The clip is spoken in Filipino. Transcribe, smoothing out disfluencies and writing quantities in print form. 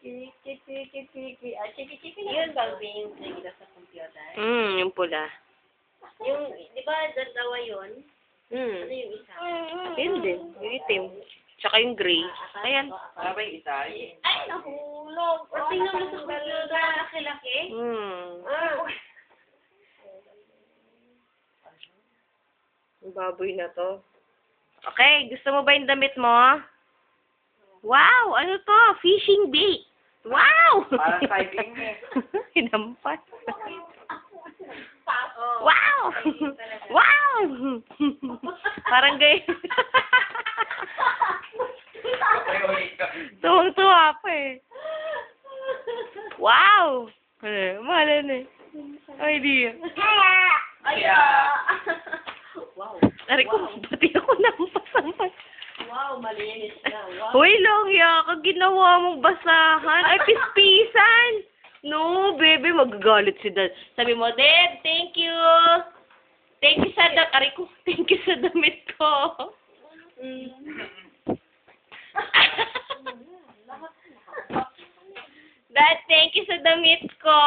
Chiki. Ah, chiki na. Yun bang being nagila sa computer? Yung pula. Yung, di ba, dalawa yun? Ano yung isa? Yun din. Yung itim. Tsaka yung gray. Ayan. Para ba yung isa? Ay, nahulog. O, tingnan mo sa computer. Laki-laki. Ang baboy na to. Okay, gusto mo ba yung damit mo? Wow! Ano to? Fishing bait! Wow! Parang cycling eh. Hinampas. Wow! Wow! Parang gay. Tuwang-tuwa pa eh. Wow! Mahala na eh. Ay, di. Wow. Aray ko, pati ako nampas-ampas. Wow, malinis na. Wow. Hoy, Longya, ka ginawa mong basahan. Ay, pispisan. No, baby, magagalit si Dad. Sabi mo, Dad, thank you. Thank you sa aray ko, thank you sa damit ko. Dad, thank you sa damit ko.